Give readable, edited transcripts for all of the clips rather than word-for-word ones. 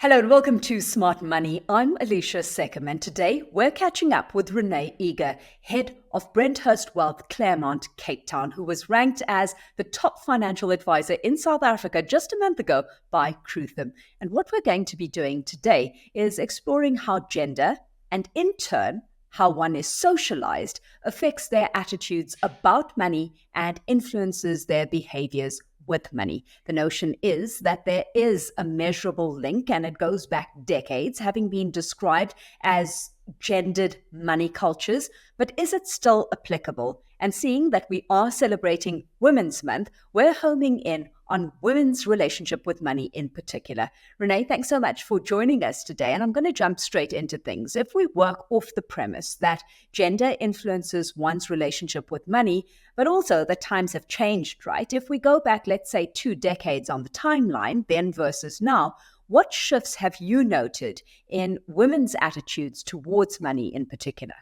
Hello and welcome to Smart Money. I'm Alishia Seckam, and today we're catching up with Renee Eagar, head of Brenthurst Claremont, Cape Town, who was ranked as the top financial advisor in South Africa just a month ago by Crutham. And what we're going to be doing today is exploring how gender, and in turn, how one is socialized, affects their attitudes about money and influences their behaviors with money. The notion is that there is a measurable link, and it goes back decades, having been described as gendered money cultures. But is it still applicable? And seeing that we are celebrating Women's Month, we're homing in on women's relationship with money in particular. Renee, thanks so much for joining us today. And I'm going to jump straight into things. If we work off the premise that gender influences one's relationship with money, but also that times have changed, right? If we go back, let's say 2 decades on the timeline, then versus now, what shifts have you noted in women's attitudes towards money in particular?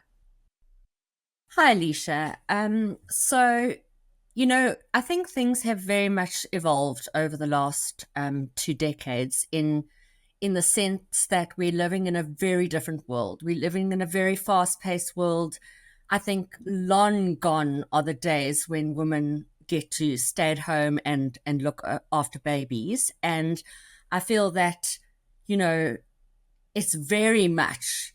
Hi, Alicia. I think things have very much evolved over the last 2 decades in the sense that we're living in a very different world. We're living in a very fast-paced world. I think long gone are the days when women get to stay at home and look after babies. And I feel that, it's very much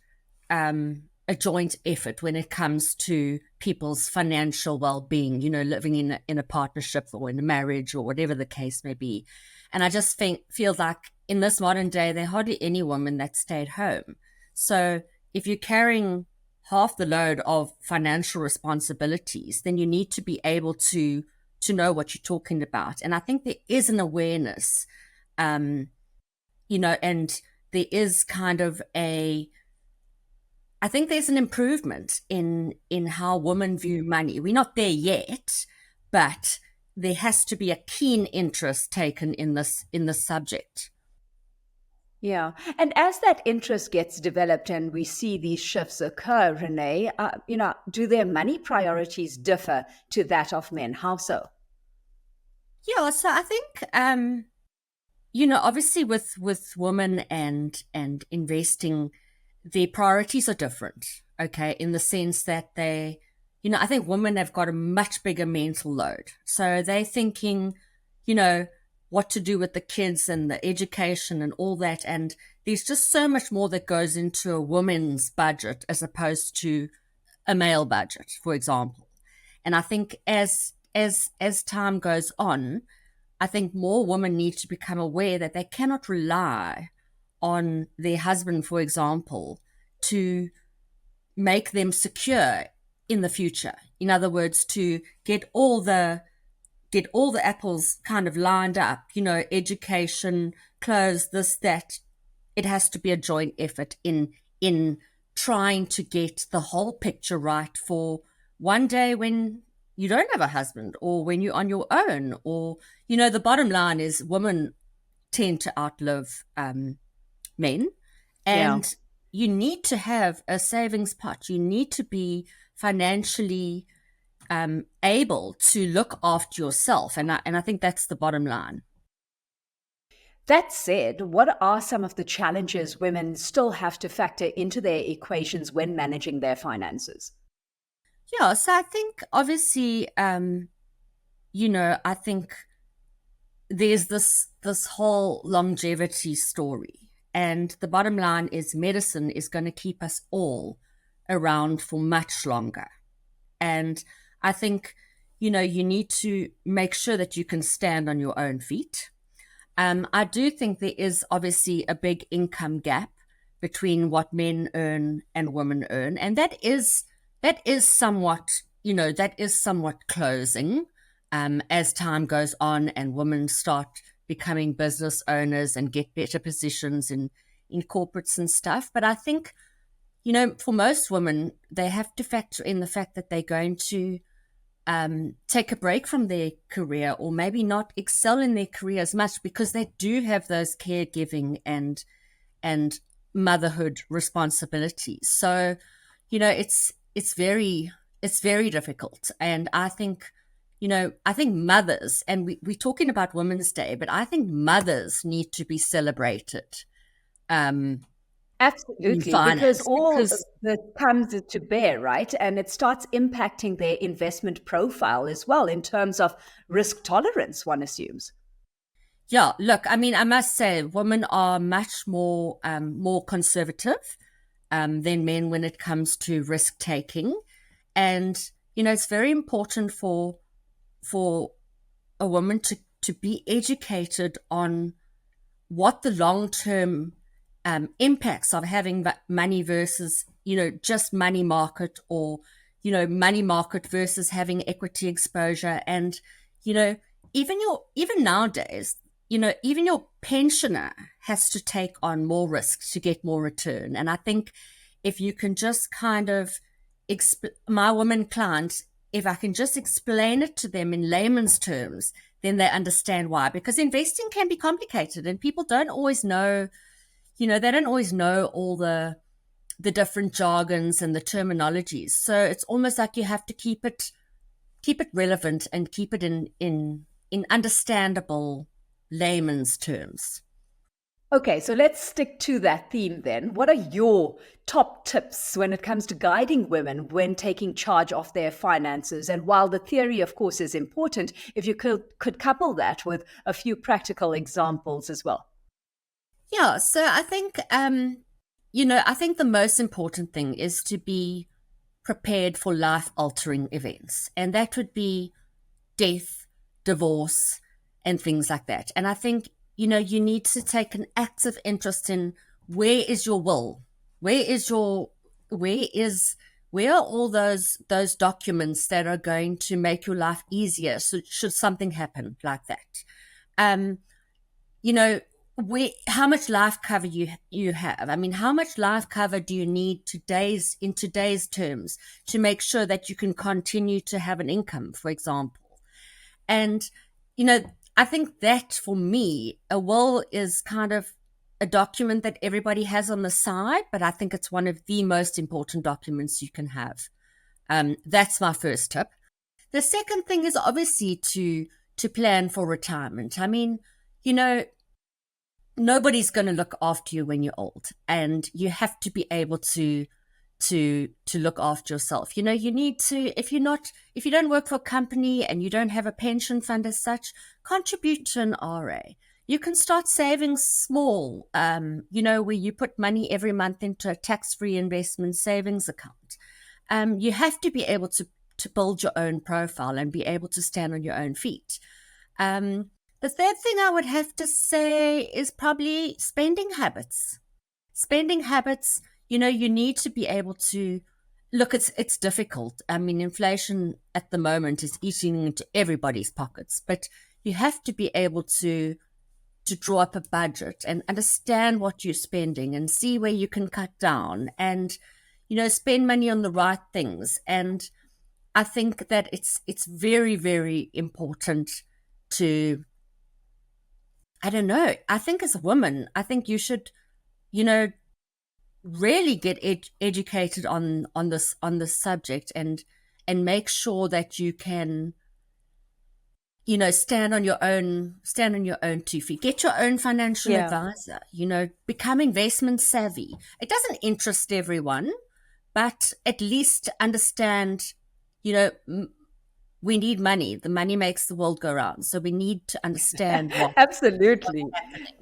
a joint effort when it comes to people's financial well-being, living in a partnership or in a marriage or whatever the case may be. And I just feel like in this modern day, there are hardly any women that stay at home. So if you're carrying half the load of financial responsibilities, then you need to be able to know what you're talking about. And I think there is an awareness, and there is kind of I think there's an improvement in how women view money. We're not there yet, but there has to be a keen interest taken in this subject. Yeah. And as that interest gets developed and we see these shifts occur, Renee, do their money priorities differ to that of men? How so? Yeah, so I think, obviously with women and investing, their priorities are different, okay, in the sense that I think women have got a much bigger mental load. So they're thinking, what to do with the kids and the education and all that. And there's just so much more that goes into a woman's budget as opposed to a male budget, for example. And I think as time goes on, I think more women need to become aware that they cannot rely on their husband, for example, to make them secure in the future. In other words, to get all the apples kind of lined up, education, clothes, this, that. It has to be a joint effort in trying to get the whole picture right for one day when you don't have a husband or when you're on your own, or, the bottom line is women tend to outlive men, and you need to have a savings pot. You need to be financially able to look after yourself, and I think that's the bottom line. That said, what are some of the challenges women still have to factor into their equations when managing their finances? Yeah, so I think obviously, I think there's this whole longevity story. And the bottom line is medicine is going to keep us all around for much longer. And I think, you need to make sure that you can stand on your own feet. I do think there is obviously a big income gap between what men earn and women earn. And that is somewhat, closing as time goes on and women start becoming business owners and get better positions in corporates and stuff. But I think, for most women, they have to factor in the fact that they're going to take a break from their career, or maybe not excel in their career as much, because they do have those caregiving and motherhood responsibilities. So, it's very difficult. And I think, mothers, and we're talking about Women's Day, but I think mothers need to be celebrated in Absolutely, because finance all because that comes to bear, right? And it starts impacting their investment profile as well in terms of risk tolerance, one assumes. yeah, look, I mean, I must say women are much more conservative than men when it comes to risk taking. And it's very important for a woman to be educated on what the long term impacts of having money versus just money market, or money market versus having equity exposure. And you know even nowadays, even your pensioner has to take on more risks to get more return. And I think if you can just kind of my woman clients, if I can just explain it to them in layman's terms, then they understand why. Because investing can be complicated, and people don't always know, they don't always know all the different jargons and the terminologies. So it's almost like you have to keep it relevant and keep it in understandable layman's terms. Okay, so let's stick to that theme then. What are your top tips when it comes to guiding women when taking charge of their finances? And while the theory, of course, is important, if you could couple that with a few practical examples as well. Yeah, so I think I think the most important thing is to be prepared for life altering events, and that would be death, divorce, and things like that. And I think, you need to take an active interest in where is your will? Where is your, where are all those documents that are going to make your life easier? So should something happen like that? Um, you know, how much life cover you have. I mean, how much life cover do you need in today's terms to make sure that you can continue to have an income, for example? And, I think that for me, a will is kind of a document that everybody has on the side, but I think it's one of the most important documents you can have. That's my first tip. The second thing is obviously to plan for retirement. I mean, you know, nobody's going to look after you when you're old, and you have to be able to look after yourself. You need to, if you don't work for a company and you don't have a pension fund as such, contribute to an RA. You can start saving small, where you put money every month into a tax-free investment savings account. You have to be able to build your own profile and be able to stand on your own feet. The third thing I would have to say is probably spending habits. Spending habits, you need to be able to look, it's difficult. I mean, inflation at the moment is eating into everybody's pockets, but you have to be able to draw up a budget and understand what you're spending and see where you can cut down and, spend money on the right things. And I think that it's very, very important to, I don't know, I think as a woman, I think you should, you know, really get educated on this subject and make sure that you can, stand on your own 2 feet. Get your own financial Yeah. advisor. Become investment savvy. It doesn't interest everyone, but at least understand. We need money. The money makes the world go round. So we need to understand what's Absolutely. happening.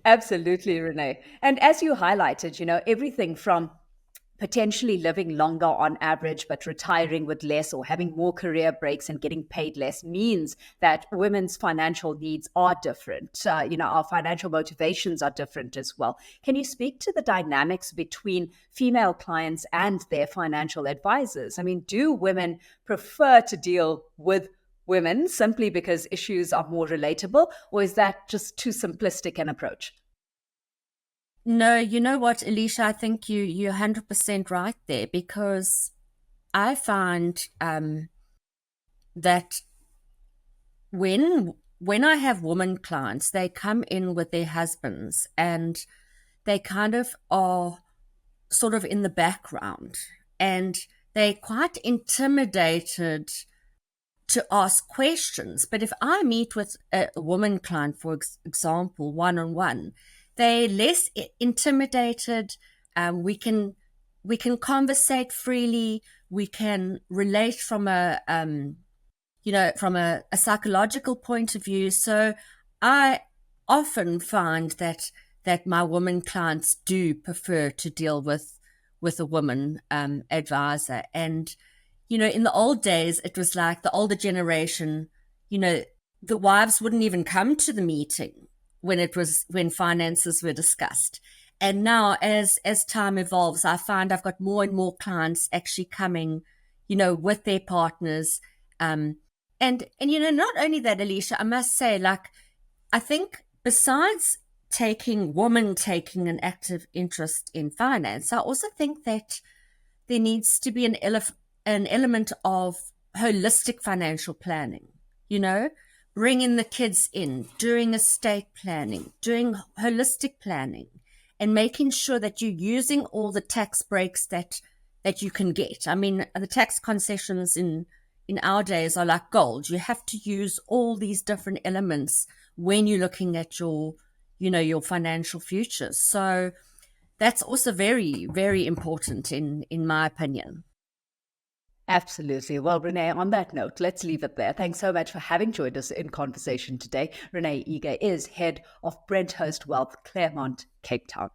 Absolutely, Renee. And as you highlighted, everything from potentially living longer on average, but retiring with less or having more career breaks and getting paid less means that women's financial needs are different. Our financial motivations are different as well. Can you speak to the dynamics between female clients and their financial advisors? I mean, do women prefer to deal with women simply because issues are more relatable, or is that just too simplistic an approach? No, you know what, Alishia, I think you're 100% right there, because I find that when I have woman clients, they come in with their husbands and they kind of are sort of in the background, and they're quite intimidated to ask questions. But if I meet with a woman client, for example, one on one, they're less intimidated. We can conversate freely. We can relate from a from a psychological point of view. So I often find that my women clients do prefer to deal with a woman advisor. And in the old days, it was like the older generation, the wives wouldn't even come to the meeting when finances were discussed. And now, as time evolves, I find I've got more and more clients actually coming, with their partners. And not only that, Alishia, I must say, like, I think besides women taking an active interest in finance, I also think that there needs to be an element of holistic financial planning, bringing the kids in, doing estate planning, doing holistic planning, and making sure that you're using all the tax breaks that you can get. I mean, the tax concessions in our days are like gold. You have to use all these different elements when you're looking at your financial futures. So that's also very, very important in my opinion. Absolutely. Well, Renee, on that note, let's leave it there. Thanks so much for having joined us in conversation today. Renee Eagar is head of Brenthurst Claremont, Cape Town.